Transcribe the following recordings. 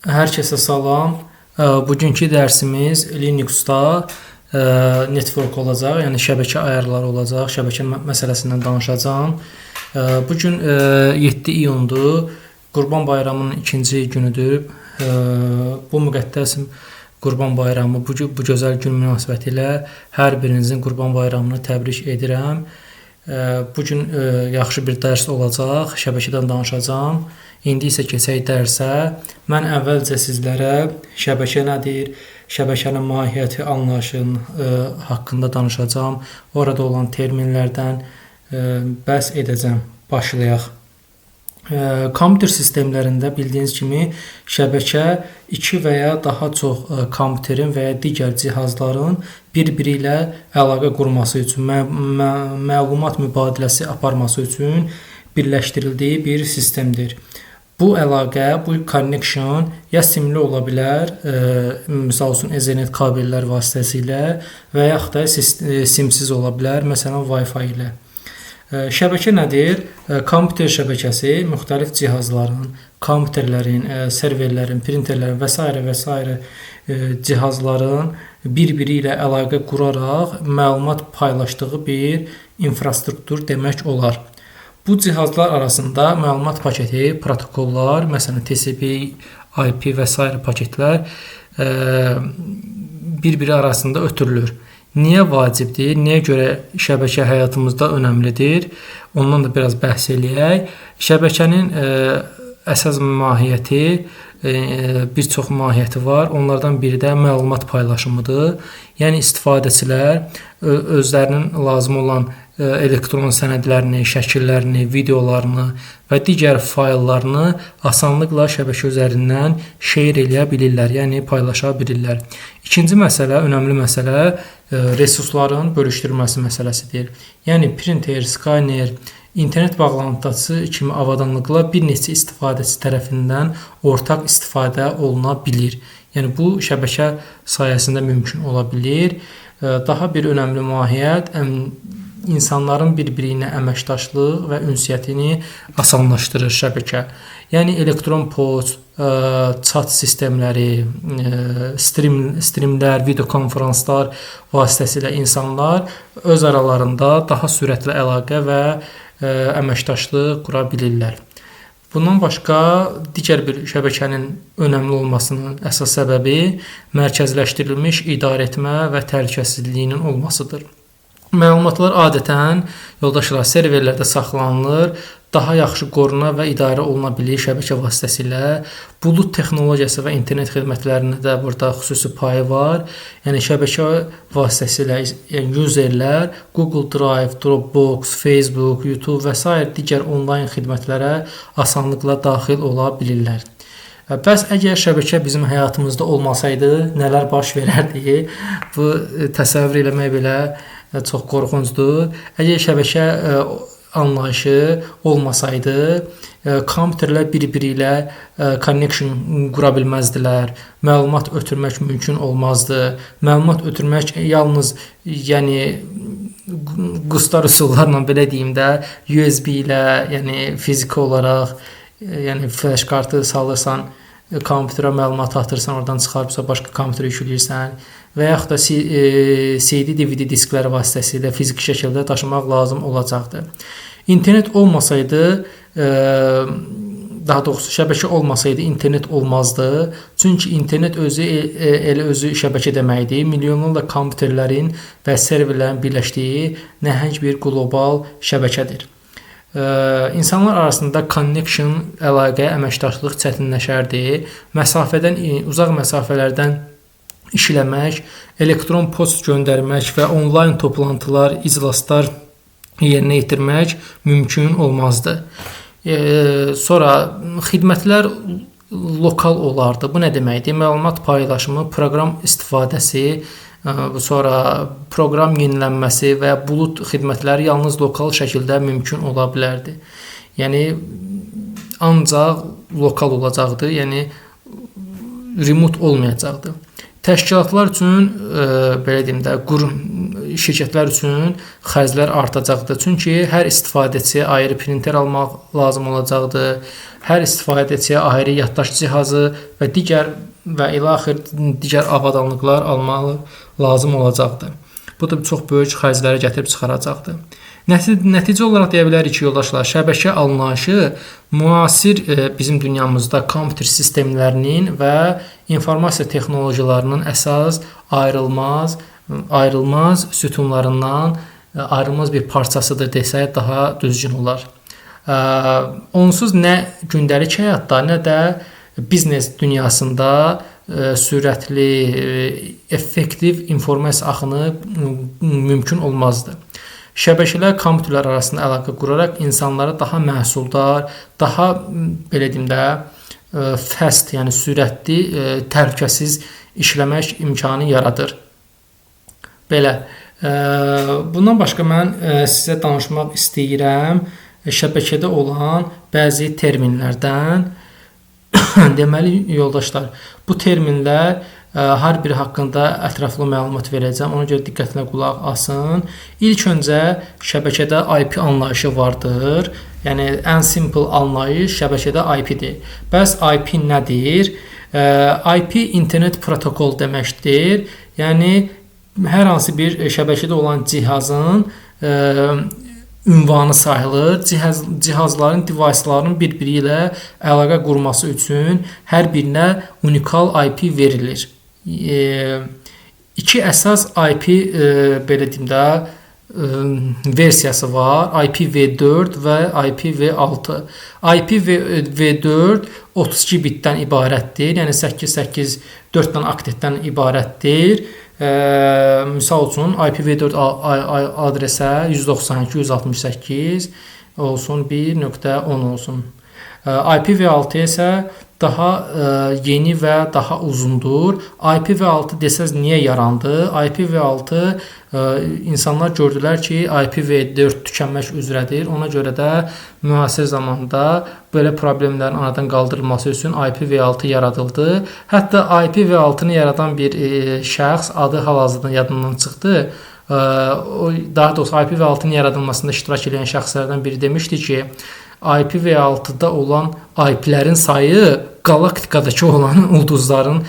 Hər kəsə salam. Bugünkü dərsimiz Linuxda network olacaq, yəni şəbəkə ayarları olacaq, şəbəkə məsələsindən danışacağam. Bugün 7 iyundur, Qurban Bayramının ikinci günüdür. Bu müqəddəs Qurban Bayramı, bu gözəl gün münasibətilə hər birinizin Qurban Bayramını təbrik edirəm. Bugün yaxşı bir dərs olacaq, şəbəkədən danışacağam. İndi isə keçək dərsə. Mən əvvəlcə sizlərə şəbəkə nədir, şəbəkənin mahiyyəti, anlayışın haqqında danışacağam. Orada olan terminlərdən bəhs edəcəm. Başlayaq. Kompüter sistemlərində bildiyiniz kimi şəbəkə iki və ya daha çox kompüterin və ya digər cihazların bir-biri ilə əlaqə qurması üçün, məlumat mübadiləsi aparması üçün birləşdirildiyi bir sistemdir. Bu əlaqə, bu connection ya simli ola bilər, misal üçün Ethernet kabellər vasitəsilə və yaxud da simsiz ola bilər, məsələn Wi-Fi ilə. Şəbəkə nədir? Kompüter şəbəkəsi müxtəlif cihazların, kompüterlərin, serverlərin, printerlərin və s. Cihazların bir-biri ilə əlaqə quraraq məlumat paylaşdığı bir infrastruktur demək olar. Bu cihazlar arasında məlumat paketi, protokollar, məsələn TCP, IP və s. paketlər bir-biri arasında ötürülür. Niyə vacibdir? Niyə görə şəbəkə həyatımızda önəmlidir? Ondan da biraz bəhs eləyək. Şəbəkənin əsas mahiyyəti, bir çox mahiyyəti var. Onlardan biri də məlumat paylaşımıdır. Yəni istifadəçilər özlərinin lazım olan elektron sənədlərini, şəkillərini, videolarını və digər fayllarını asanlıqla şəbəkə üzərindən share eləyə bilirlər, yəni paylaşa bilirlər. İkinci məsələ, önəmli məsələ resursların bölüşdürülməsi məsələsidir. Yəni printer, skanner, internet bağlantısı kimi avadanlıqla bir neçə istifadəçi tərəfindən ortaq istifadə oluna bilir. Yəni bu şəbəkə sayəsində mümkün ola bilir. Daha bir önəmli mahiyyət insanların bir-biri ilə əməkdaşlıq və ünsiyyətini asanlaşdırır şəbəkə. Yəni elektron poçt, chat sistemləri, streamlər, videokonferanslar vasitəsilə insanlar öz aralarında daha sürətli əlaqə və əməkdaşlıq qura bilirlər. Bundan başqa digər bir şəbəkənin önəmli olmasının əsas səbəbi mərkəzləşdirilmiş idarəetmə və təhlükəsizliyinin olmasıdır. Məlumatlar adətən yoldaşlar serverlərdə saxlanılır, daha yaxşı qoruna və idarə oluna bilir şəbəkə vasitəsilə. Bulut texnologiyası və internet xidmətlərində də burada xüsusi payı var. Yəni şəbəkə vasitəsilə userlər Google Drive, Dropbox, Facebook, YouTube və s. digər onlayn xidmətlərə asanlıqla daxil ola bilirlər. Bəs əgər şəbəkə bizim həyatımızda olmasaydı, nələr baş verərdi? Bu təsəvvür eləmək belə çox qorxuncdur. Əgər şəbəkə anlayışı olmasaydı, kompüterlər bir-biri ilə connection qura bilməzdilər, məlumat ötürmək mümkün olmazdı. Məlumat ötürmək yalnız qustar üsullarla belə deyim də, USB ilə, yəni fiziki olaraq, yəni flash kartı salırsan, kompüterə məlumat atırsan, oradan çıxarıbsa başqa kompüterə yükləyirsən və yaxud da CD, DVD diskləri vasitəsilə fiziki şəkildə daşımaq lazım olacaqdır. İnternet olmasaydı, daha doğrusu şəbəkə olmasaydı internet olmazdı. Çünki internet özü elə özü şəbəkə deməkdir. Milyonlarla kompüterlərin və serverlərin birləşdiyi nəhəng bir qlobal şəbəkədir. İnsanlar arasında connection, əlaqə, əməkdaşlıq çətinləşərdi. Uzaq məsafələrdən işləmək, elektron poçt göndərmək və onlayn toplantılar, iclaslar yerinə yetirmək mümkün olmazdı. Sonra xidmətlər lokal olardı. Bu nə deməkdir? Məlumat paylaşımı, proqram istifadəsi, sonra proqram yenilənməsi və bulut xidmətləri yalnız lokal şəkildə mümkün ola bilərdi. Yəni ancaq lokal olacaqdı, yəni remote olmayacaqdı. Təşkilatlar üçün, belə deyim də, şirkətlər üçün xərclər artacaqdır. Çünki hər istifadəçiyə ayrı printer almaq lazım olacaqdır. hər istifadə edəcəyi ayrı yaddaş cihazı və ilaxır digər avadanlıqlar almalı lazım olacaqdır. Bu da çox böyük xərclərə gətirib çıxaracaqdır. Nəticə olaraq deyə bilərik ki, yoldaşlar, şəbəkə anlayışı müasir bizim dünyamızda kompüter sistemlərinin və informasiya texnologiyalarının əsas ayrılmaz sütunlarından ayrılmaz bir parçasıdır desək daha düzgün olar. Onsuz nə gündəlik həyatda, nə də biznes dünyasında sürətli, effektiv informasiya axını mümkün olmazdı. Şəbəkələr kompüterlər arasında əlaqə quraraq insanlara daha məhsuldar, daha belə deyim də fast, yəni sürətli, təhlükəsiz işləmək imkanı yaradır. Belə. Bundan başqa mən sizə danışmaq istəyirəm şəbəkədə olan bəzi terminlərdən. Deməli, yoldaşlar, bu terminlər hər biri haqqında ətraflı məlumat verəcəm. Ona görə diqqətlə qulaq asın. İlk öncə şəbəkədə IP anlayışı vardır. Yəni, ən simple anlayış şəbəkədə IP-dir. Bəs IP nədir? IP internet protokol deməkdir. Yəni, hər hansı bir şəbəkədə olan cihazın ünvanı sayılır. Cihazların, device'ların bir-biri ilə əlaqə qurması üçün hər birinə unikal IP verilir. İki əsas IP belə deyim də versiyası var. IPv4 və IPv6. IPv4 32 bitdən ibarətdir. Yəni 884 dənə aktetdən ibarətdir. Misal üçün IPv4 adresə 192.168 olsun 1.10 olsun. IPv6 isə daha yeni və daha uzundur. IPv6 desəz niyə yarandı? IPv6 insanlar gördülər ki, IPv4 tükənmək üzrədir. Ona görə də müasir zamanda belə problemlərin aradan qaldırılması üçün IPv6 yaradıldı. Hətta IPv6-nı yaradan bir şəxs adı hal-hazırda yadından çıxdı. Daha doğrusu IPv6-nın yaradılmasında iştirak edən şəxslərdən biri demişdi ki, IPv6-da olan IP-lərin sayı galaktikadakı olan ulduzların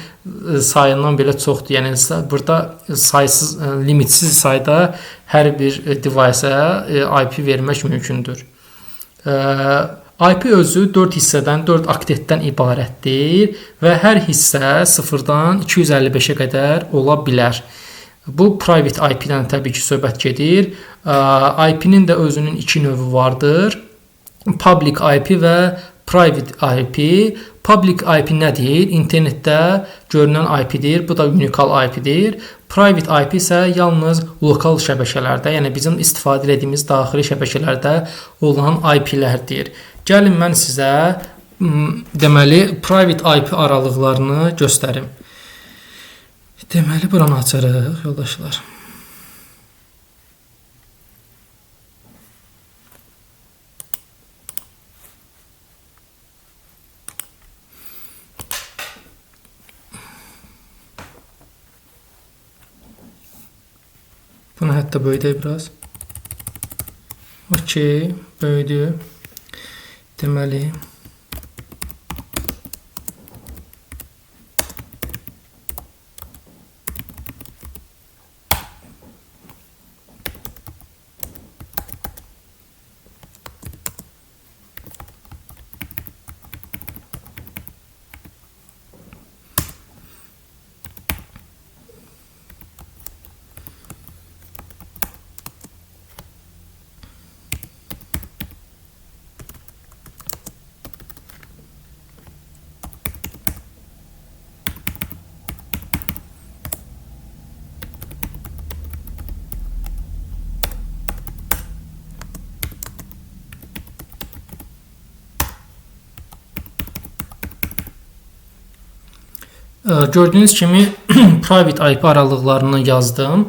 sayından belə çoxdur. Yəni burada saysız, limitsiz sayda hər bir device-ə IP vermək mümkündür. IP özü 4 hissədən, 4 aktetdən ibarətdir və hər hissə 0-dan 255-ə qədər ola bilər. Bu private IP-dən təbii ki, söhbət gedir. IP-nin də özünün iki növü vardır. Public IP və private IP. Public IP nədir? İnternetdə görünən IP-dir. Bu da unikal IP-dir. Private IP isə yalnız lokal şəbəkələrdə, yəni bizim istifadə etdiyimiz daxili şəbəkələrdə olan IP-lərdir. Gəlin mən sizə deməli private IP aralıqlarını göstərim. Deməli buranı açarıq, yoldaşlar. Bunu hətta böyüdək biraz. Okey, böyüdü. Deməli gördüyünüz kimi private IP aralıqlarını yazdım.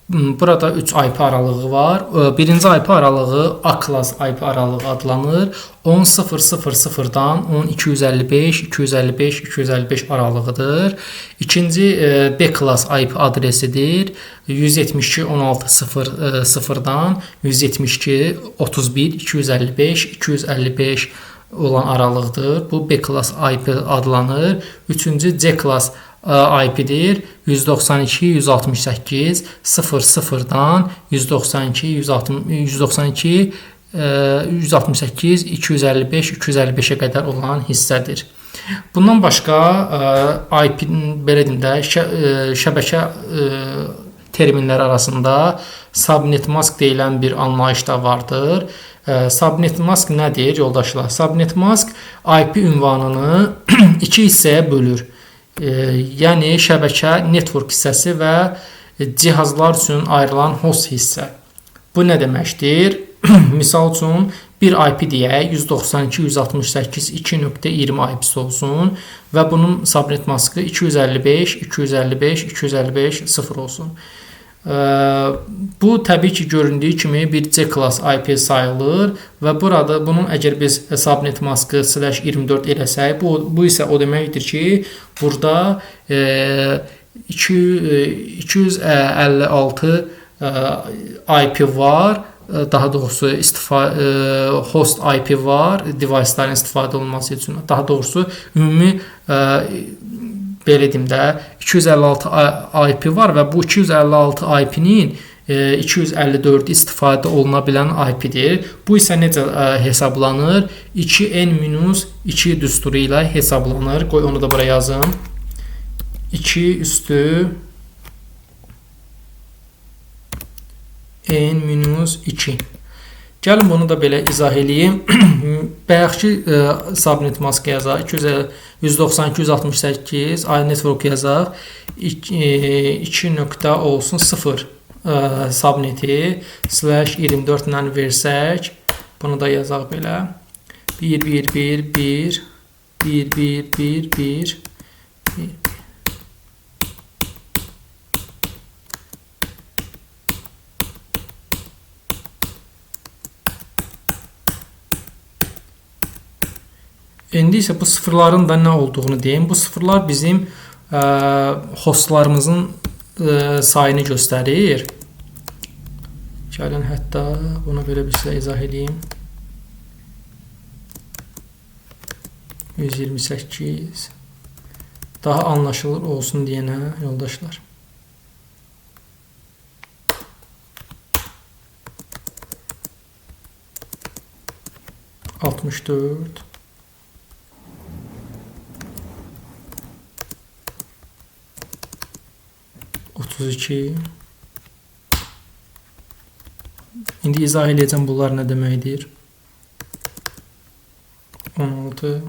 Burada 3 IP aralığı var. Birinci IP aralığı A class IP aralığı adlanır. 10.0.0.0-dan 10.255.255.255 aralığıdır. İkinci B class IP adresidir. 172.16.0.0-dan 172.31.255.255 olan aralıqdır. Bu B class IP adlanır. Üçüncü C class IP-dir. 192.168.00-dan 192.168 255-255-ə qədər olan hissədir. Bundan başqa IP belə deyim də şəbəkə terminləri arasında subnet mask deyilən bir anlayış da vardır. Subnet mask nədir yoldaşlar? Subnet mask IP ünvanını iki hissəyə bölür. Yəni şəbəkə network hissəsi və cihazlar üçün ayrılan host hissə. Bu nə deməkdir? Misal üçün bir IP deyək 192.168.2.20 IP-si olsun və bunun subnet maskı 255.255.255.0 olsun. Bu təbii ki göründüyü kimi bir C class IP sayılır və burada bunun əgər biz subnet maskı /24 eləsək, bu isə o deməkdir ki, burada 256 IP var. Daha doğrusu host IP var, device'ların istifadə olunması üçün. Daha doğrusu ümumi belə deyim də 256 IP var və bu 256 IP-nin 254 istifadə oluna bilən IP-dir. Bu isə necə hesablanır? 2n-2 düsturu ilə hesablanır. Qoy onu da buraya yazım. 2 üstü n-2. Gəlin bunu da belə izah edeyim. Bayaqki subnet mask yazaq. 192.168 network yazaq. 2 nöqtə olsun 0 subneti /24 ilə versək. Bunu da yazaq belə. 1. İndi isə bu sıfırların da nə olduğunu deyim. Bu sıfırlar bizim hostlarımızın sayını göstərir. Gəlin hətta bunu belə bir sizə izah edeyim. 128 daha anlaşılır olsun deyənə yoldaşlar. (64) 32. İndi izah edəcəm bunlar nə deməkdir. 16.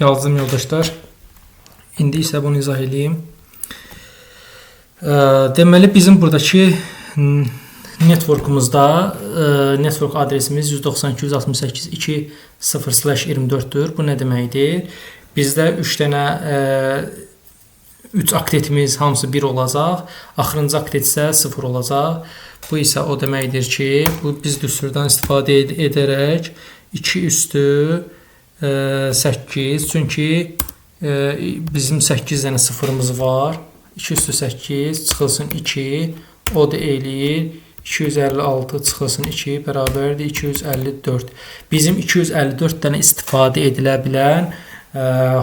yazdım yoldaşlar. İndi isə bunu izah edeyim. Deməli bizim buradakı networkumuzda network adresimiz 192.168.2.0/24'dür. Bu nə deməkdir? Bizdə 3 dənə 3 aktetimiz hamısı 1 olacaq. Axırıncı aktet isə 0 olacaq. Bu isə o deməkdir ki, bu biz düsturdan istifadə edərək 2 üstü 8, çünki bizim 8 dənə sıfırımız var. 2 üstü 8 çıxılsın 2, o da eləyir 256 çıxılsın 2 bərabərdir 254. Bizim 254 dənə istifadə edilə bilən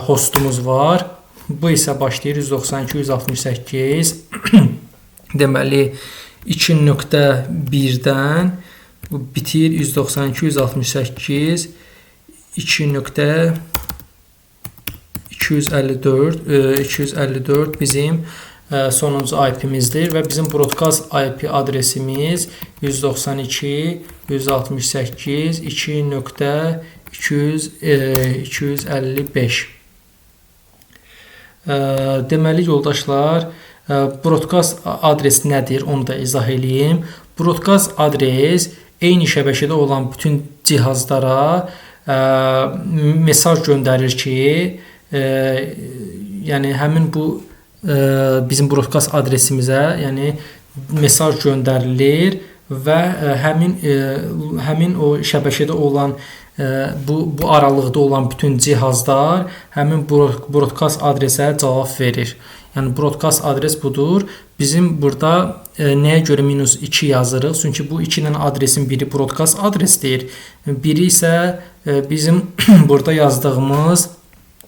hostumuz var. Bu isə başlayır 192.168 deməli 2.1-dən bitir 192.168 254 bizim sonuncu IP-mizdir və bizim broadcast IP adresimiz 192.168.2.255. Deməli yoldaşlar, broadcast adres nədir onu da izah edeyim. Broadcast adres eyni şəbəkədə olan bütün cihazlara mesaj göndərir ki, yəni həmin bu bizim broadcast adresimizə, yəni mesaj göndərilir və həmin o şəbəkədə olan bu aralıqda olan bütün cihazlar həmin broadcast adresə cavab verir. Yəni broadcast adres budur. Bizim burada nəyə görə -2 yazırıq? Çünki bu 2 dənə adresin biri broadcast adresdir. Biri isə bizim burada yazdığımız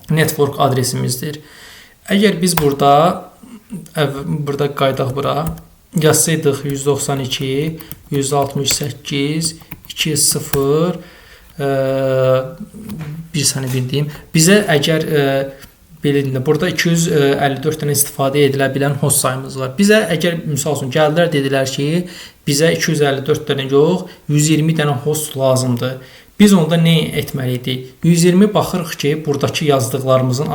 network adresimizdir. Əgər biz burada qaydaq bura yazsaydıq 192.168.2.0 bir saniyə bildiyim. Bizə əgər belə burada 254 dənə istifadə edilə bilən host sayımız var. Bizə əgər misal üçün gəldilər dedilər ki, bizə 254 dənə yox, 120 dənə host lazımdır. Biz onda nə etməliydik? 120 baxırıq ki, buradakı yazdıqlarımızın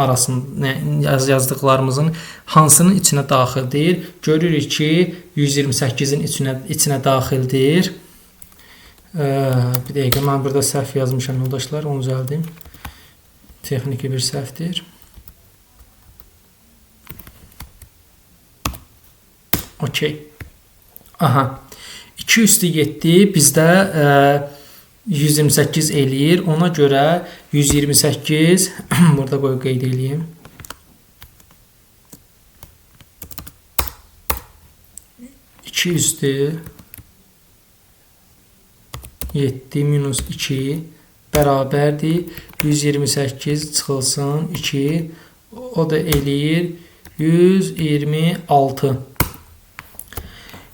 yazdıqlarımızın hansının içinə daxildir? Görürük ki, 128-in içinə daxildir. Bir dəqiqə, mən burada səhv yazmışam yoldaşlar, onu düzəldim. Texniki bir səhvdir. Okey. Aha. 2 üstü 7 bizdə 128 eləyir. Ona görə 128 burada qoy qeyd edeyim. 2 üstü 7 minus 2 bərabərdir 128 çıxılsın 2, o da eləyir 126.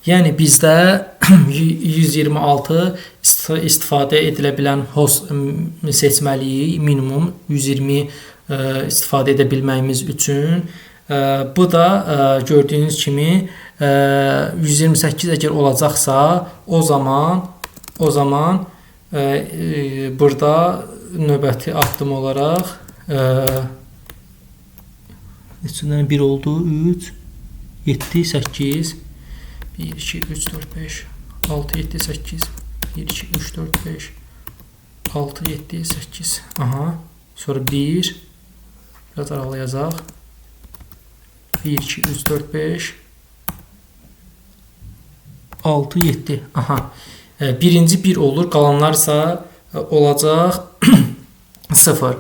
Yəni bizdə 126 istifadə edilə bilən host seçməliyik, minimum 120 istifadə edə bilməyimiz üçün. Bu da gördüyünüz kimi 128 əgər olacaqsa, o zaman burada növbəti addım olaraq neçədən 1 oldu? 3, 7, 8, 1, 2, 3, 4, 5, 6, 7, 8, 1, 2, 3, 4, 5, 6, 7, 8. Aha. Sonra 1, biraz aralayacaq. 1, 2, 3, 4, 5, 6, 7. Aha. Birinci 1 olur, qalanlarsa olacaq 0.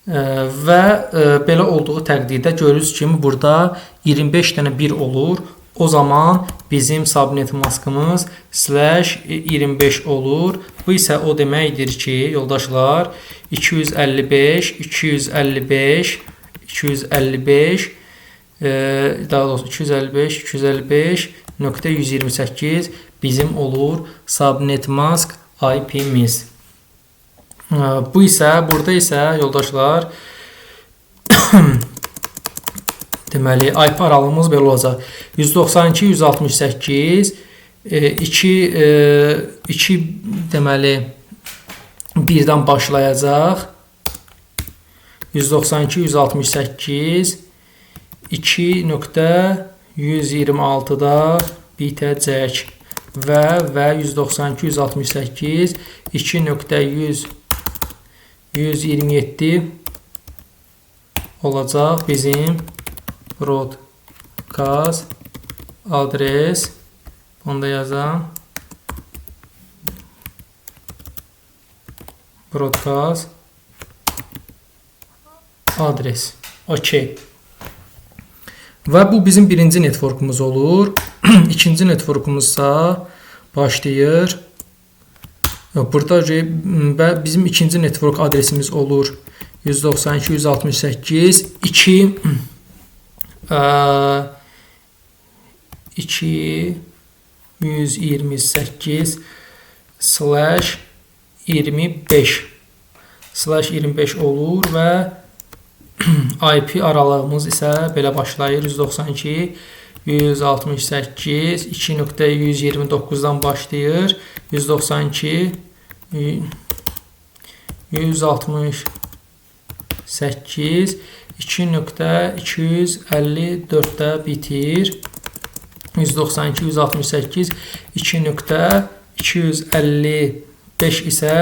Və belə olduğu təqdirdə görürüz kimi burada 25 dənə 1 olur. O zaman bizim subnet maskımız /25 olur. Bu isə o deməkdir ki, yoldaşlar 255 daha doğrusu 255.128 bizim olur subnet mask IP-miz. Bu isə burada isə yoldaşlar deməli IP aralığımız belə olacaq. 192.168 2 deməli 1-dən başlayacaq. 192.168 2.126-da bitəcək və 192.168 2.127 olacaq bizim broadcast adres. Onu da yazam. Broadcast adres. OK. Və bu bizim birinci networkumuz olur. İkinci networkumuzsa başlayır. Burada bizim ikinci network adresimiz olur 192.168/25 olur və IP aralığımız isə belə başlayır. 192.168.2.129-dan başlayır. 192.168.2.254-də bitir. 192.168.2.255 isə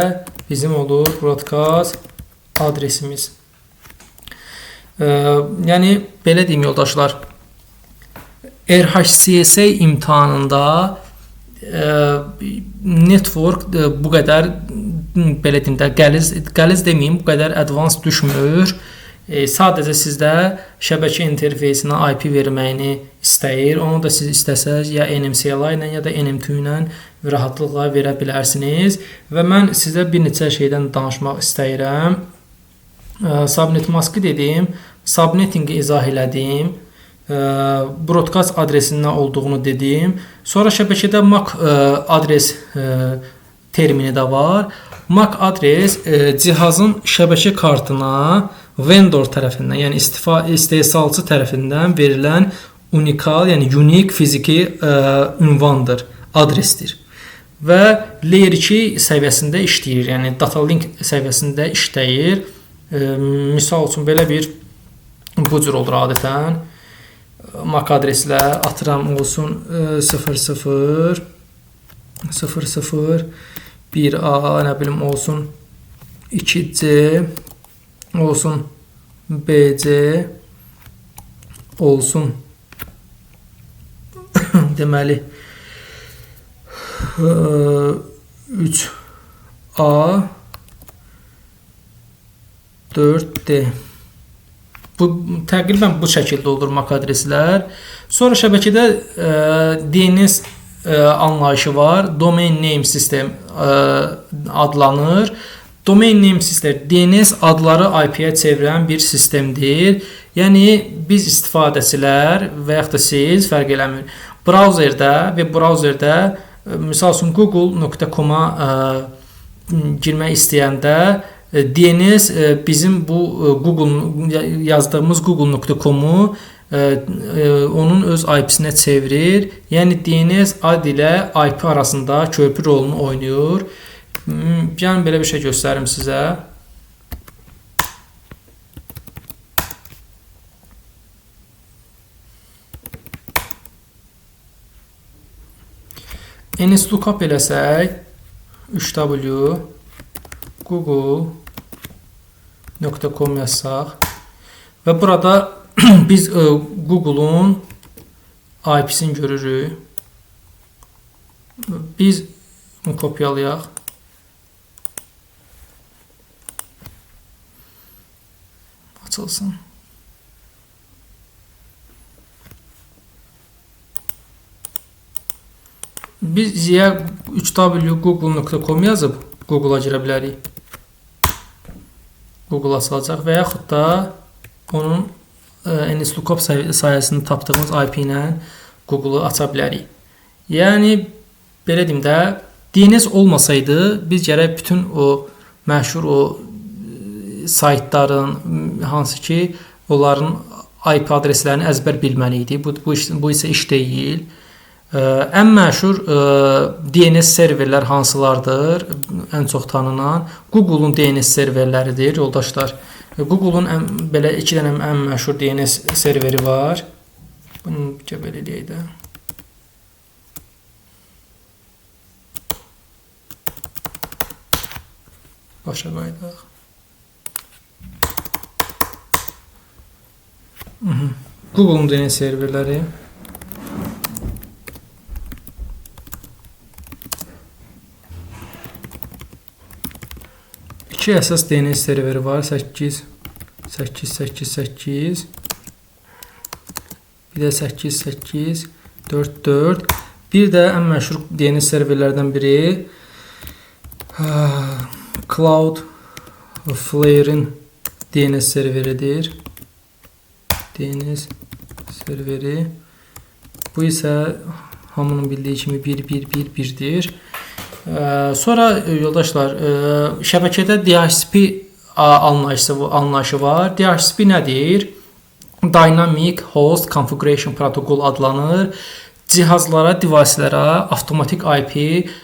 bizim olur broadcast adresimiz. Yəni belə deyim yoldaşlar, RHCSA imtahanında network bu qədər belə deyim də qəliz deməyim, bu qədər advanced düşmür. Sadəcə sizdə şəbəkə interfeysinə IP verməyini istəyir. Onu da siz istəsəz ya NMCLI ilə ya da NMT ilə rahatlıqla verə bilərsiniz. Və mən sizə bir neçə şeydən danışmaq istəyirəm. Subnet maskı dedim, subnettingi izah elədim, broadcast adresinin nə olduğunu dedim. Sonra şəbəkədə MAC adres termini də var. MAC adres cihazın şəbəkə kartına vendor tərəfindən, yəni istehsalçı tərəfindən verilən unikal, yəni unique fiziki ünvandır, adresdir. Və layer 2 səviyyəsində işləyir, yəni data link səviyyəsində işləyir. Misal üçün belə bir bu cür olur adətən. MAC adreslə atıram olsun 00 1A, nə bilim olsun 2C olsun BC olsun deməli 3A 4D. Bu təqribən bu şəkildə olur MAC adreslər. Sonra şəbəkədə DNS anlayışı var. Domain name system adlanır. Domain name system DNS adları IP-yə çevirən bir sistemdir. Yəni biz istifadəçilər və yaxud da siz fərq eləmir. Browserdə misal üçün google.com-a girmək istəyəndə DNS bizim bu yazdığımız google.com-u onun öz IP-sinə çevirir. Yəni DNS ad ilə IP arasında köprü rolunu oynayır. Yəni belə bir şey göstərim sizə. NSLookup eləsək 3W google.com yazsaq və burada biz Google-un IP-sini görürük. Biz bunu kopyalayaq. Açılsın. Biz ya 3W google.com yazıb Google-a girə bilərik. Google açılacaq və yaxud da onun NSLookup sayəsində tapdığımız IP ilə Google-u aça bilərik. Yəni belə deyim də, DNS olmasaydı biz gərək bütün o məşhur o saytların hansı ki onların IP adreslərini əzbər bilməliydik. Bu isə iş deyil. Ən məşhur DNS serverlər hansılardır? Ən çox tanınan Google-un DNS serverləridir, yoldaşlar. Google-un belə 2 dənə ən məşhur DNS serveri var. Bunu belə eləyək də. Başa qaydaq. Google-un DNS serverləri. İki əsas DNS serveri var. 8, 8, 8, 8. Bir də 8, 8, 4, 4. Bir də ən məşhur DNS serverlərdən biri Cloudflare'in DNS serveridir. DNS serveri. Bu isə hamının bildiyi kimi 1.1.1.1'dir. Sonra yoldaşlar, şəbəkədə DHCP anlayışı var. DHCP nədir? Dynamic Host Configuration Protocol adlanır. Cihazlara, devicelərə avtomatik IP,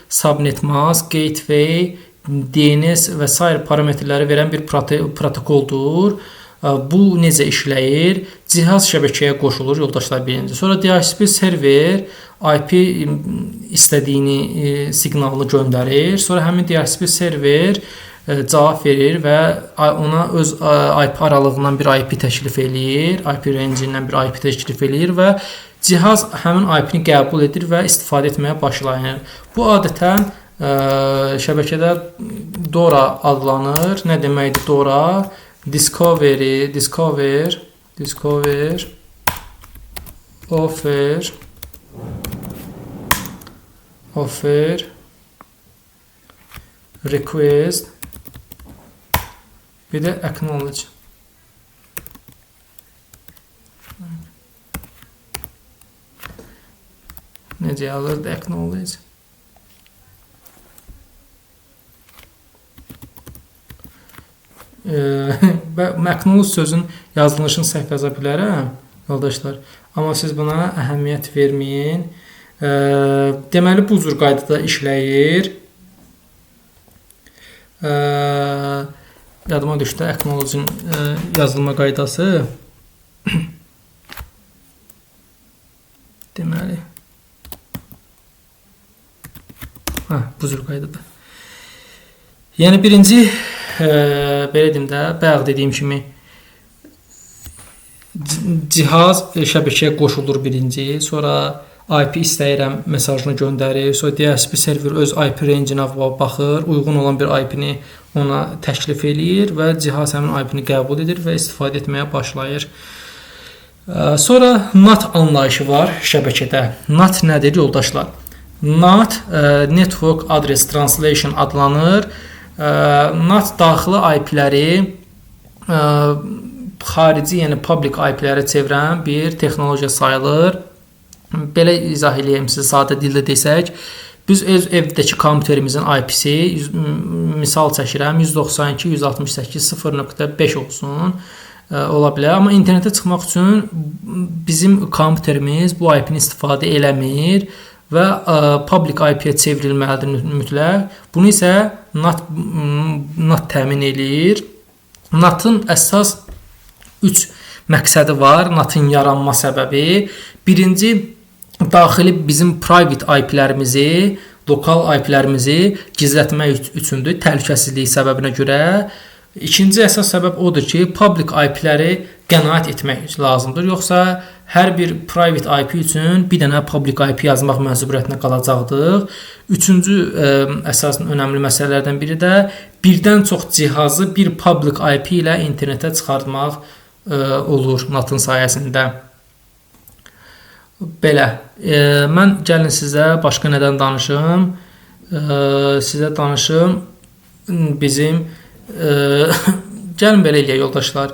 subnet mask, gateway, DNS və s. parametrləri verən bir protokoldur. Bu necə işləyir? Cihaz şəbəkəyə qoşulur yoldaşlar birinci. Sonra DHCP server IP istədiyini siqnalını göndərir. Sonra həmin DHCP server cavab verir və ona öz IP aralığından bir IP təklif eləyir. IP range-indən bir IP təklif eləyir və cihaz həmin IP-ni qəbul edir və istifadə etməyə başlayır. Bu adətən şəbəkədə DORA adlanır. Nə deməkdir DORA? Discover, offer, request, bir də acknowledge. Necə yazılır acknowledge? Acknowledge sözün yazılışını səhv yaza bilərəm yoldaşlar. Amma siz buna əhəmiyyət verməyin. Deməli bu cür qaydada işləyir. Yadıma düşdü acknowledge-in yazılma qaydası. Deməli bu cür qaydada. Yəni birinci belə deyim də, bayaq dediyim kimi cihaz şəbəkəyə qoşulur birinci, sonra IP istəyirəm mesajını göndərir, sonra DHCP server öz IP range-inə baxır, uyğun olan bir IP-ni ona təklif eləyir və cihaz həmin IP-ni qəbul edir və istifadə etməyə başlayır. Sonra NAT anlayışı var şəbəkədə. NAT nədir yoldaşlar? NAT Network Address Translation adlanır. NAT daxili IP-ləri xarici, yəni public IP-lərə çevirən bir texnologiya sayılır. Belə izah eləyəm sizə sadə dildə desək, biz öz evdəki kompüterimizin IP-si, misal çəkirəm, 192.168.0.5 olsun, ola bilər. Amma internetə çıxmaq üçün bizim kompüterimiz bu IP-ni istifadə eləmir və public IP-yə çevrilməlidir mütləq. Bunu isə NAT təmin eləyir. NAT-ın əsas 3 məqsədi var, NAT-ın yaranma səbəbi. Birinci, daxili bizim private IP-lərimizi, lokal IP-lərimizi gizlətmək üçündür, təhlükəsizlik səbəbinə görə. İkinci əsas səbəb odur ki, public IP-ləri qənaət etmək lazımdır. Yoxsa hər bir private IP üçün bir dənə public IP yazmaq məcburiyyətinə qalacaqdıq. Üçüncü əsas önəmli məsələlərdən biri də birdən çox cihazı bir public IP ilə internetə çıxartmaq olur NAT-ın sayəsində. Belə. Mən gəlin sizə başqa nədən danışım? Sizə danışım bizim gəlin belə eləyək yoldaşlar.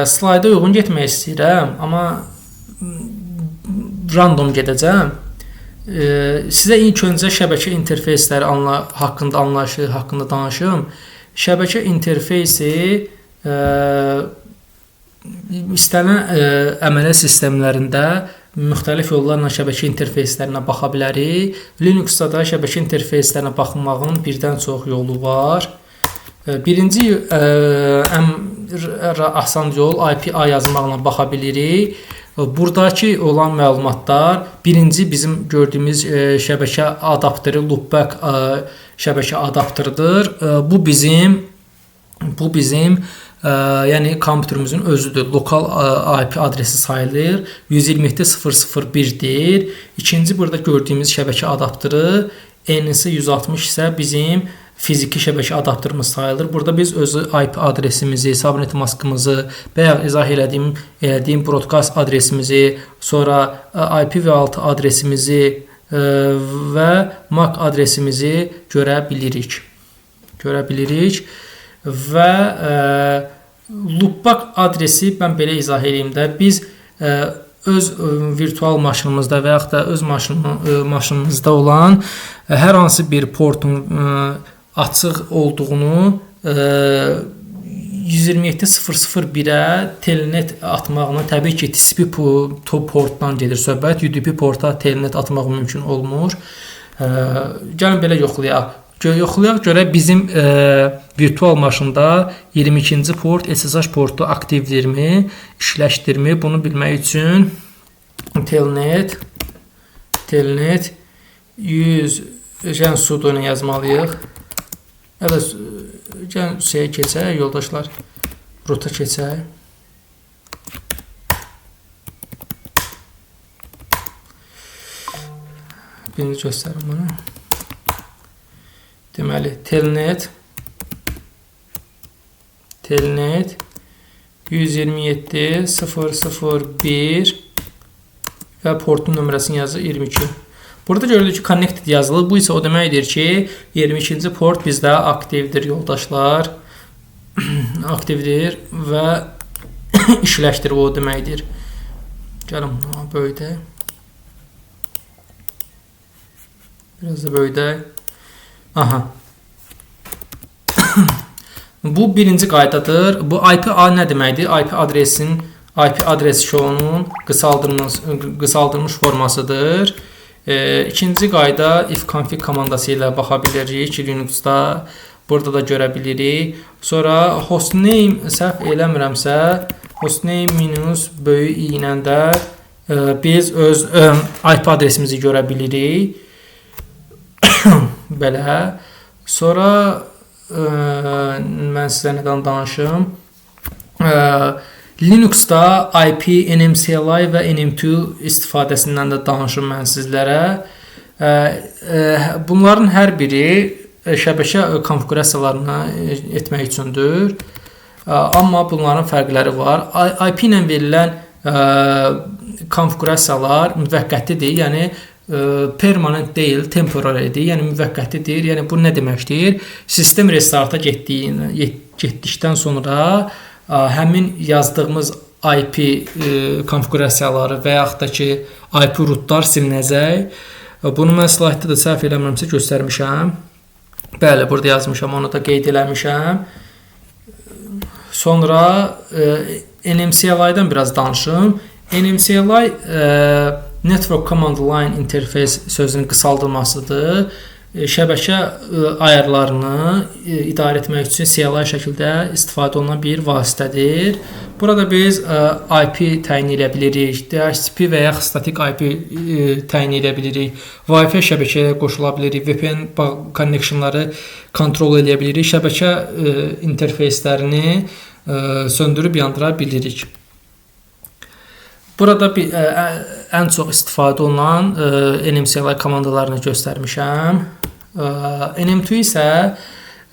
Slayda uyğun getmək istəyirəm, amma random gedəcəm. Sizə ilk öncə şəbəkə interfeysləri anlayışı haqqında danışım. Şəbəkə interfeysi istənilən əməliyyat sistemlərində müxtəlif yollarla şəbəkə interfeyslərinə baxa bilərik. Linuxda da şəbəkə interfeyslərinə baxmağın birdən çox yolu var. Birinci ən asan yol IP-A yazmaqla baxa bilirik. Buradakı olan məlumatlar birinci bizim gördüyümüz şəbəkə adapteri loopback şəbəkə adapteridir. Bu bizim yəni kompüterimizin özüdür. Lokal IP adresi sayılır. 127.0.0.1-dir. İkinci burada gördüyümüz şəbəkə adapteri NS 160 isə bizim fiziki şəbəkə adapterimiz sayılır. Burada biz özü IP adresimizi, subnet maskımızı, bayaq izah elədiyim broadcast adresimizi, sonra IPv6 adresimizi və MAC adresimizi görə bilirik. Və loopback adresi mən belə izah edeyim də, biz öz virtual maşınımızda və yaxud da öz maşınımızda olan hər hansı bir portun açıq olduğunu 127.0.0.1-ə telnet atmaqla, təbii ki, TCP portdan gedir söhbət, UDP porta telnet atmaq mümkün olmur. Gəlin belə yoxlayaq. Görək bizim virtual maşında 22-ci port SSH portu aktivdirmi, işləşdirmi? Bunu bilmək üçün telnet 100 sudo yazmalıyıq. Gəlin şeyə keçək, yoldaşlar, rota keçək. Birinci göstərim bunu. Deməli, telnet 127.0.0.1 və portun nömrəsini yazır 22. Burada görülür ki, connected yazılır. Bu isə o deməkdir ki, 22-ci port bizdə aktivdir, yoldaşlar. Aktivdir və işləşdir, o deməkdir. Gəlin, böyüdək. Biraz da böyüdək. Aha. Bu birinci qaydadır. Bu IP-A nə deməkdir? IP adres şounun qısaldılmış formasıdır. İkinci qayda if config komandası ilə baxa bilirik Linuxda. Burada da görə bilirik. Sonra hostname səhv eləmirəmsə, hostname minus böyük i ilə də biz öz IP adresimizi görə bilirik. Belə. Sonra mən sizə nədən danışım? Linuxda IP, NMCLI və NM2 istifadəsindən də danışım mən sizlərə. Bunların hər biri şəbəkə konfigurasiyalarını etmək üçündür. Amma bunların fərqləri var. IP ilə verilən konfigurasiyalar müvəqqətidir, yəni permanent deyil, temporaridir, yəni müvəqqətidir. Yəni bu nə deməkdir? Sistem restarta getdikdən sonra həmin yazdığımız IP konfigurasiyaları və yaxud da ki, IP rootlar silinəcək. Bunu mən slaytda da səhv eləmirəmsə göstərmişəm. Bəli, burada yazmışam, onu da qeyd eləmişəm. Sonra NMCLI-dən biraz danışım. NMCLI Network Command Line Interface sözünün qısaldılmasıdır. Şəbəkə ayarlarını idarə etmək üçün CLI şəkildə istifadə olunan bir vasitədir. Burada biz IP təyin edə bilirik, DHCP və ya statik IP təyin edə bilirik, Wi-Fi şəbəkəyə qoşula bilirik, VPN connectionları kontrol edə bilirik, şəbəkə interfeyslərini söndürüb yandıra bilirik. Burada ən çox istifadə olunan NMCLI komandalarını göstərmişəm. NM2 isə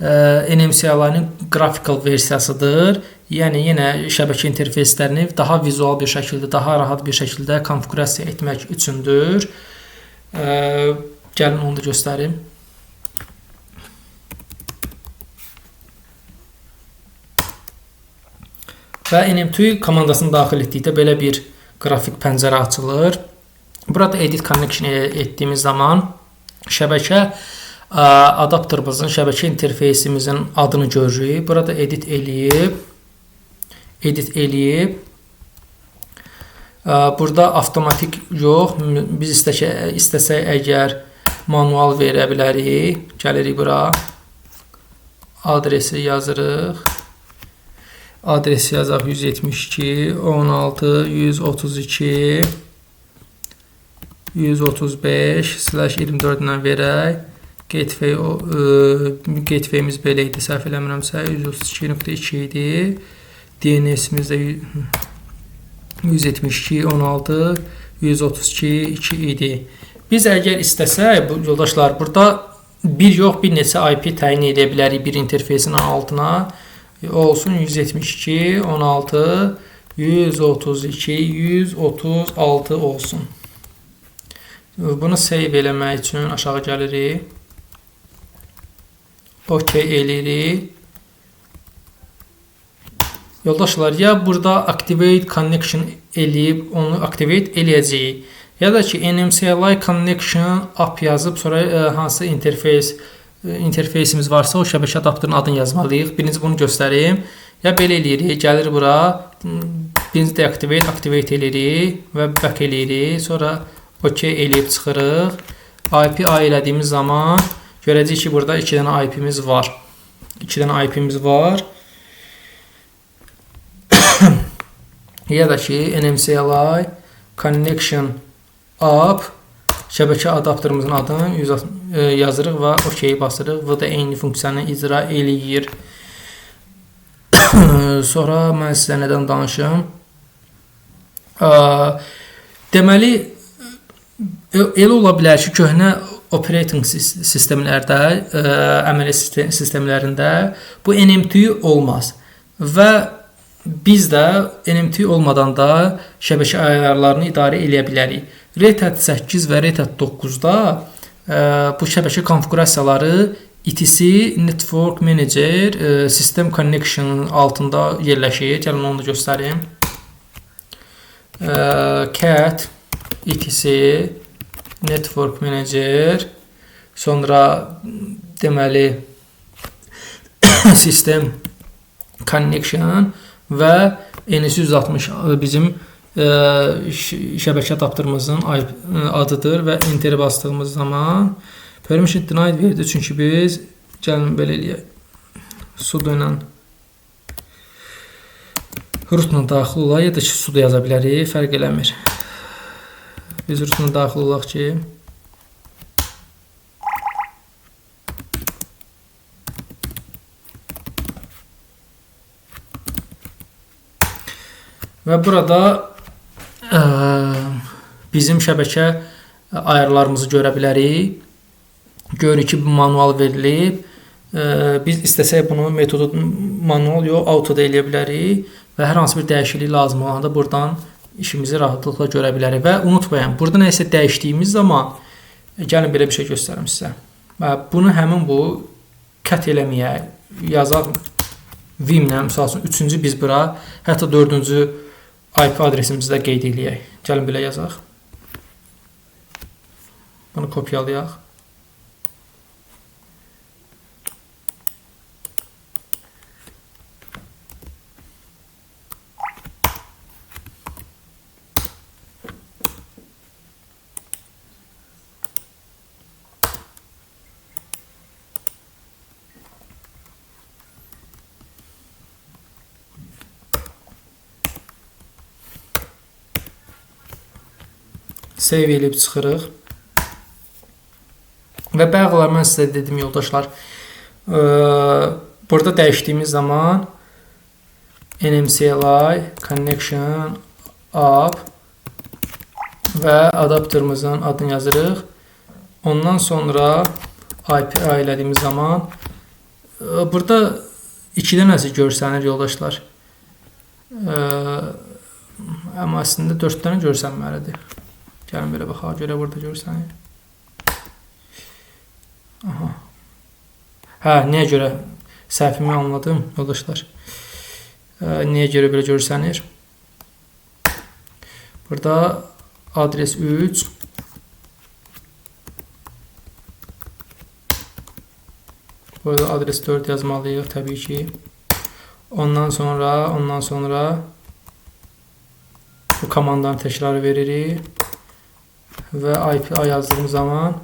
NMCLI-nin graphical versiyasıdır. Yəni yenə şəbəkə interfeyslərini daha vizual bir şəkildə, daha rahat bir şəkildə konfigurasiya etmək üçündür. Gəlin onu da göstərim. Və NM2 komandasını daxil etdikdə belə bir qrafik pəncərə açılır. Burada edit connection etdiyimiz zaman şəbəkə adapterimizin, şəbəkə interfeysimizin adını görürük. Burada edit eləyib. Burada avtomatik yox, biz istəsək əgər manual verə bilərik. Gəlirik bura. adresi yazırıq. Adresi yazaq 172 16 132 135/24-dən verək. Gateway'imiz belə idi, səhv eləmirəmsə 132.2 idi. DNS'imiz də 172 16 132.2 idi. Biz əgər istəsək, yoldaşlar, burada bir yox, bir neçə IP təyin edə bilərik bir interfeysin altına. Olsun 172 16 132 136 olsun. Bunu save eləmək üçün aşağı gəlirik. OK eləyirik. Yoldaşlar, ya burada Activate Connection eləyib, onu activate eləyəcəyik. Ya da ki, NMCLI Connection app yazıb, sonra hansı interfeysimiz varsa, o şəbəkə adapterinin adını yazmalıyıq. Birinci bunu göstəreyim. Ya belə eləyirik, gəlir bura, birinci deactivate, activate eləyirik və back eləyirik. Sonra OK eləyib çıxırıq. IP elədiyimiz zaman görəcəyik ki, burada 2 dənə IP'miz var. 2 dənə IP'miz var. Ya da ki, NMCLI Connection App şəbəkə adapterımızın adını yazırıq və OK basırıq. Bu da eyni funksiyanı icra eləyir. Sonra mən sizə nədən danışım? Deməli, elə ola bilər ki, köhnə operating sistemlərdə, əməliyyat sistemlərində bu NMT olmaz. Və biz də NMT olmadan da şəbəkə ayarlarını idarə eləyə bilərik. Red Hat 8 və Red Hat 9-da bu şəbəkə konfigurasiyaları ETC Network Manager System Connection altında yerləşir. Gəlin onu da göstərim. Cat ETC Network Manager, sonra deməli System Connection və NS160 bizim şəbəkə adapterımızın adıdır və enter bastığımız zaman permission denied verdi. Çünki biz gəlin belə eləyək. Sudo ilə rootla daxil olaq, ya da ki, sudo yaza bilərik, fərq eləmir. Biz rootla daxil olaq ki, və burada bizim şəbəkə ayarlarımızı görə bilərik. Görürük ki, bu manual verilib. Biz istəsək bunu metodu manual yox, auto da eləyə bilərik və hər hansı bir dəyişiklik lazım olanda buradan işimizi rahatlıqla görə bilərik. Və unutmayın, burada nəyisə dəyişdiyimiz zaman gəlin belə bir şey göstərim sizə. Bunu həmin bu cut eləməyə yazaq Vim-lə, misal üçün 3-cü biz bura, hətta 4-cü IP adresimizi də qeyd eləyək. Gəlin belə yazaq. Bunu kopyalayaq. Save eləyib çıxırıq. Və bəğələr mən sizə dedim, yoldaşlar, burada dəyişdiyimiz zaman NMCLI Connection App və adapterımızın adını yazırıq. Ondan sonra IP elədiyimiz zaman burada 2 dənəsi görsənir, yoldaşlar. Amma əslində 4 dənə görsənməlidir. Gəlin belə baxaq, görə burada görsənir. Aha. Hə, niyə görə? Səhvimi anladım, yoldaşlar. Niyə görə belə görsənir? Burada adres 3. Burada adres 4 yazmalıyıq, təbii ki. Ondan sonra bu komandanı təkrar veririk. Və IP yazdığımız zaman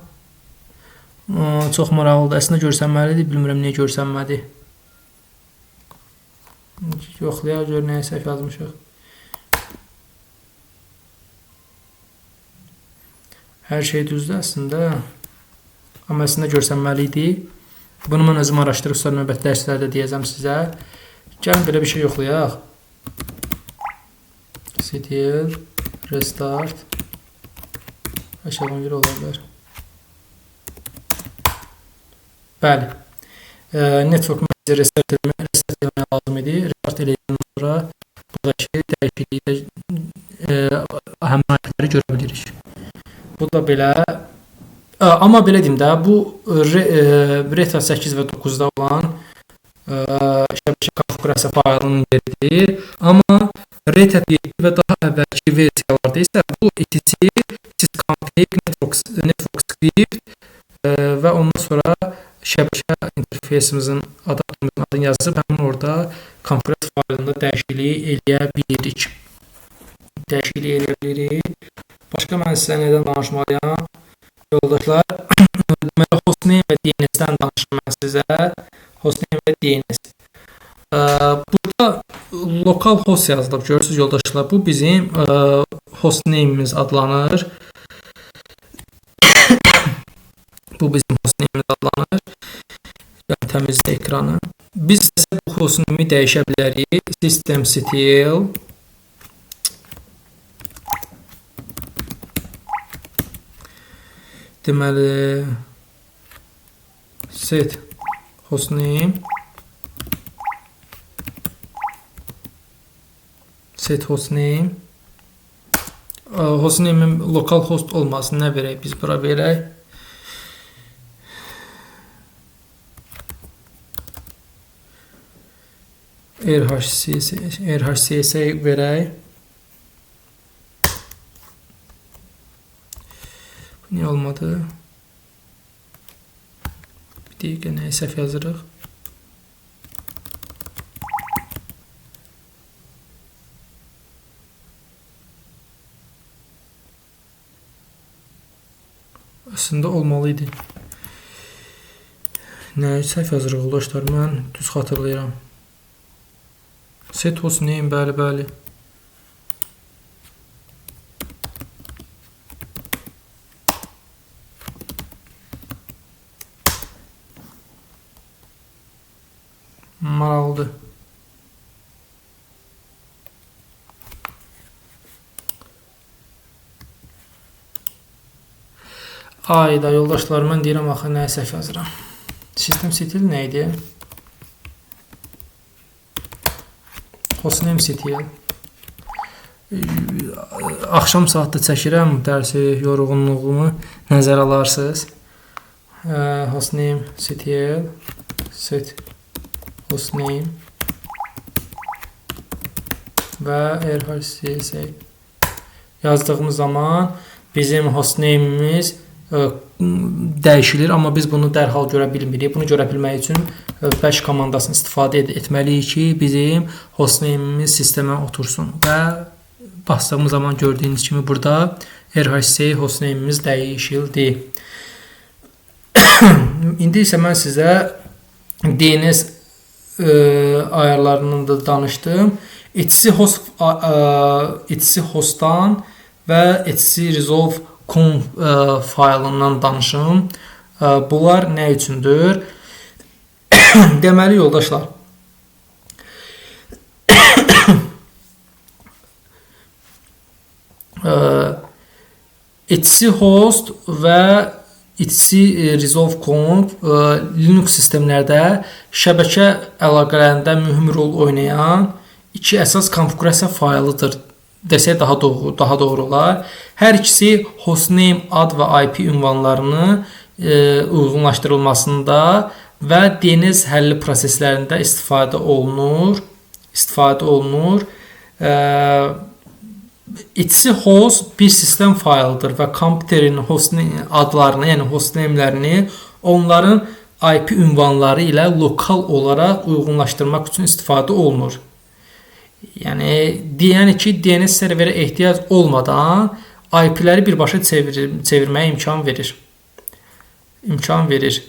çox maraqlıdır. Əslində görsənməlidir, bilmirəm niyə görsənmədi. Yoxlayaq gör nəyə səhv yazmışıq. Hər şey düzdür əslində. Amma əslində görsənməli idi. Bunu mən özüm araşdırıb sonra növbəti dərslərdə deyəcəm sizə. Gəlin belə bir şey yoxlayaq. Ctl restart. Aşağıdan görə ola bilər. Bəli. Network manager restart etmək lazım idi. Restart edəndən sonra buradakı dəyişiklikdə əhəmiyyətləri görə bilirik. Bu da belə. Amma belə deyim də, bu Reta 8 və 9-da olan şəbəkə konfigurasiya faylının yeridir. Amma Reta 7 və daha əvvəlki versiyalarda isə bu etc, sysconfig, network script və ondan sonra şəbəkə interfeysimizin adını yazıb həmin orada konfigurasiya faylında dəyişikliyi eləyə bilirik. Başqa mən sizə nədən danışmalıyam? Yoldaşlar, deməli hostname və DNS-dən danışım mən sizə. Hostname və DNS. Burada lokal host yazılıb, görürsünüz yoldaşlar. Bu bizim hostname'imiz adlanır. Yəni təmizlə ekranı. Biz isə bu hostname'i dəyişə bilərik. Systemctl deməli set hostname hostname'in lokal host olmasın, nə verək biz bura verək? rhcsa verək. Niyə olmadı? Bir dəqiqə nəyə səhv yazırıq? Əslində olmalıydı. Nəyə səhv yazırıq yoldaşlar? Mən düz xatırlayıram. Set hostname, bəli. Maraqlıdır. Ayda yoldaşlar, mən deyirəm axı nəyə səhv yazıram. Systemctl nə idi? Hostnamectl. Axşam saatda çəkirəm dərsi, yorğunluğumu nəzərə alarsınız. Hostnamectl set hostname və rhcsa yazdığımız zaman bizim hostname'imiz dəyişilir, amma biz bunu dərhal görə bilmirik. Bunu görə bilmək üçün bash komandasını istifadə etməliyik ki, bizim hostname'imiz sistemə otursun və bastığımız zaman gördüyünüz kimi burada rhcsa hostname'imiz dəyişildi. İndi isə mən sizə DNS ayarlarından da danışdım. etc hostdan və etc resolve conf faylından danışım. Bunlar nə üçündür? Deməli yoldaşlar, etc host və etc resolve conf Linux sistemlərdə şəbəkə əlaqələrində mühüm rol oynayan iki əsas konfigurasiya faylıdır desək daha doğru olar. Hər ikisi hostname ad və IP ünvanlarını uyğunlaşdırılmasında və DNS həlli proseslərində istifadə olunur. etc host bir sistem faylıdır və kompüterin adlarını, yəni hostname'lərini onların IP ünvanları ilə lokal olaraq uyğunlaşdırmaq üçün istifadə olunur. Yəni ki, DNS serverə ehtiyac olmadan IP-ləri birbaşa çevirməyə imkan verir.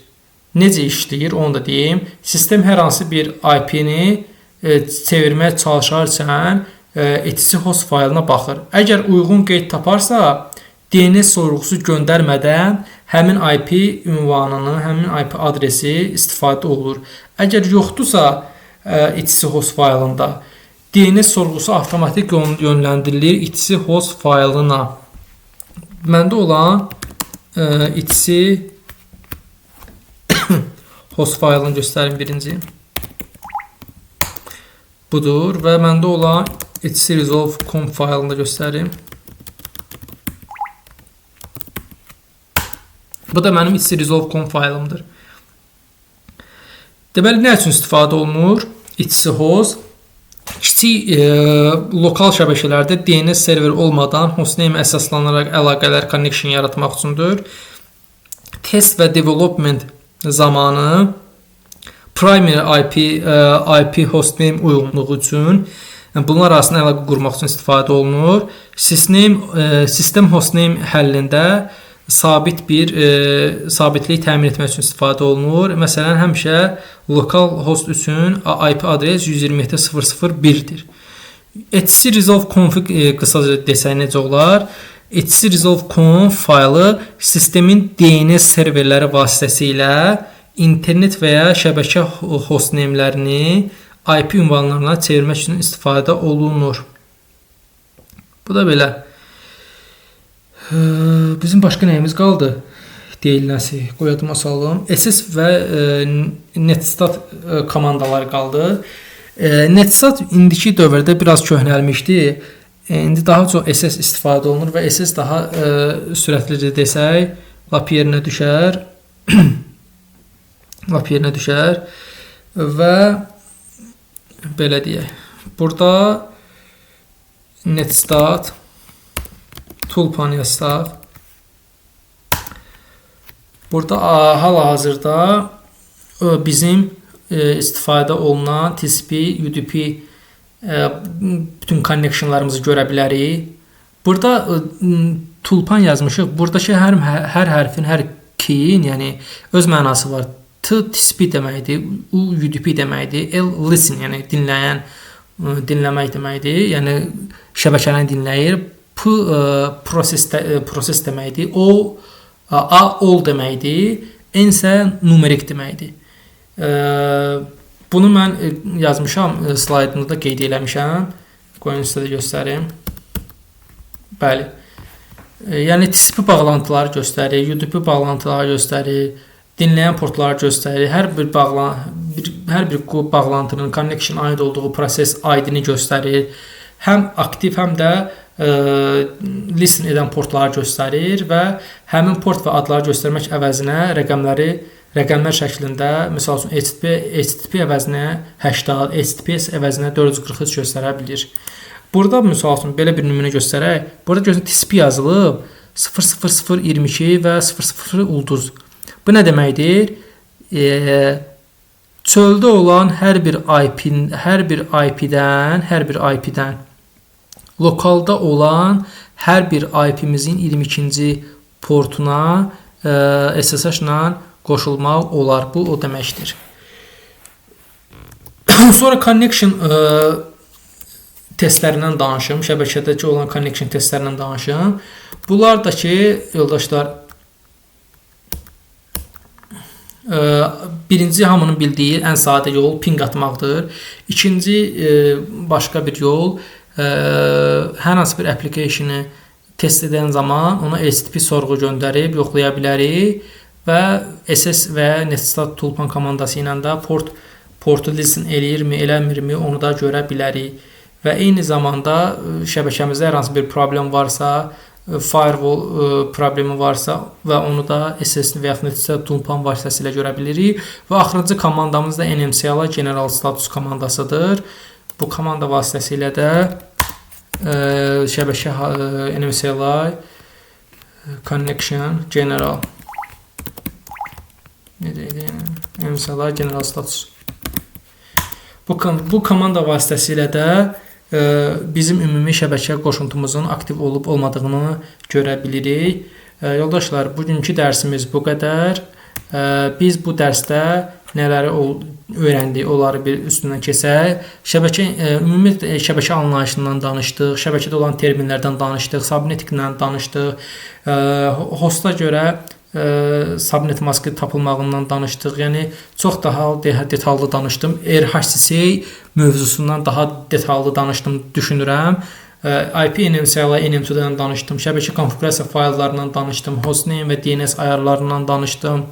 Necə işləyir, onu da deyim. Sistem hər hansı bir IP-ni çevirməyə çalışarkən etc host faylına baxır. Əgər uyğun qeyd taparsa, DNS sorğusu göndərmədən həmin IP ünvanını, həmin IP adresi istifadə olunur. Əgər yoxdursa etc host faylında, DNS sorğusu avtomatik yönləndirilir etc host faylına. Məndə olan etc host faylını göstərim birinci. Budur və məndə olan etc resolve.com faylını da göstərim. Bu da mənim etc resolve.com faylımdır. Deməli, nə üçün istifadə olunur? etc host kiçik lokal şəbəkələrdə DNS server olmadan hostname əsaslanaraq əlaqələr connection yaratmaq üçündür. Test və development zamanı primary IP hostname uyğunluğu üçün bunlar arasında əlaqə qurmaq üçün istifadə olunur. Sistem hostname həllində sabitlik təmin etmək üçün istifadə olunur. Məsələn, həmişə lokal host üçün IP adres 127.0.0.1-dir. etc resolve config qısaca desək necə olar? etc resolve conf faylı sistemin DNS serverləri vasitəsilə internet və ya şəbəkə hostnamelərini IP ünvanlarına çevirmək üçün istifadə olunur. Bu da belə. Bizim başqa nəyimiz qaldı? Deyilinəsi. Qoyadıma salım. SS və netstat komandaları qaldı. Netstat indiki dövrdə biraz köhnəlmişdi. İndi daha çox SS istifadə olunur və SS daha sürətlidir desək, lap yerinə düşər. Lap yerinə düşər və belə deyək. Burada netstat Tulpan yazsaq. Burada hal-hazırda bizim istifadə olunan TCP, UDP bütün connectionlarımızı görə bilərik. Burada tulpan yazmışıq. Buradakı hər hərfin, hər keyin, yəni öz mənası var. T TCP deməkdir, U UDP deməkdir, L listen, yəni dinləyən, dinləmək deməkdir. Yəni şəbəkəni dinləyir. P proses deməkdir. O A all deməkdir. N isə numerik deməkdir. Bunu mən yazmışam, slaydımda qeyd eləmişəm. Qoyun sizə də göstərim. Bəli. Yəni TCP bağlantıları göstərir, UDP bağlantıları göstərir, dinləyən portları göstərir. Hər bir bağlantının connection aid olduğu proses ID-ni göstərir. Həm aktiv, həm də listen edən portları göstərir və həmin port və adları göstərmək əvəzinə rəqəmlər şəklində, məsəl üçün HTTP əvəzinə 80, HTTPS əvəzinə 443 göstərə bilir. Burada məsəl üçün belə bir nümunə göstərək. Burada görün TCP yazılıb 00022 və 00 ulduz. Bu nə deməkdir? Çöldə olan hər bir IP-dən lokalda olan hər bir IP-mizin 22-ci portuna SSH-la qoşulmaq olar. Bu o deməkdir. Sonra connection testlərindən danışım. Şəbəkədəki olan connection testlərindən danışım. Bunlar da ki, yoldaşlar, birinci hamının bildiyi ən sadə yol ping atmaqdır. İkinci başqa bir yol hər hansı bir application-ı test edən zaman ona HTTP sorğu göndərib yoxlaya bilərik və SS və netstat tulpan komandası ilə də portu listen eləyirmi, eləmirmi onu da görə bilərik. Və eyni zamanda şəbəkəmizdə hər hansı bir problem varsa, firewall problemi varsa və onu da SS və yaxud netstat tulpan vasitəsilə görə bilirik. Və axırıncı komandamız da NMCLI General Status komandasıdır. Bu komanda vasitəsilə də şəbəkə NMCLI Connection General NMCLI General Status. Bu komanda vasitəsilə də bizim ümumi şəbəkə qoşuntumuzun aktiv olub olmadığını görə bilirik. Yoldaşlar, bugünkü dərsimiz bu qədər. Biz bu dərsdə nələri öyrəndik, onları bir üstündən keçək. Ümumi şəbəkə anlayışından danışdıq, şəbəkədə olan terminlərdən danışdıq, subnetikdən danışdıq. Hosta görə subnet maskı tapılmağından danışdıq. Yəni çox daha detallı danışdım. RHCC mövzusundan daha detallı danışdım düşünürəm. IP NMC ilə NM2-dən danışdım. Şəbəkə konfigurasiya fayllarından danışdım. Hostname və DNS ayarlarından danışdım.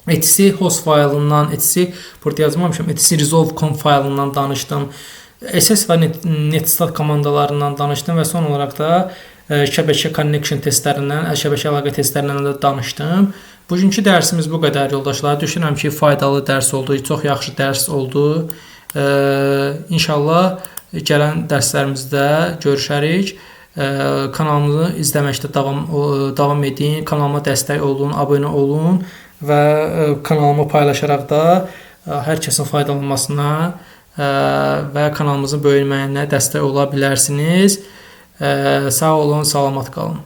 etc host faylından, etc burada yazmamışam, etc resolve.com faylından danışdım. SS və netstat komandalarından danışdım və son olaraq da şəbəkə connection testlərindən, şəbəkə əlaqə testlərindən də danışdım. Bugünkü dərsimiz bu qədər yoldaşlar. Düşünürəm ki, faydalı dərs oldu, çox yaxşı dərs oldu. İnşallah gələn dərslərimizdə görüşərik. Kanalımızı izləməkdə davam edin, kanalıma dəstək olun, abunə olun və kanalımı paylaşaraq da hər kəsin faydalanmasına və kanalımızın böyüməyinə dəstək ola bilərsiniz. Sağ olun, salamat qalın.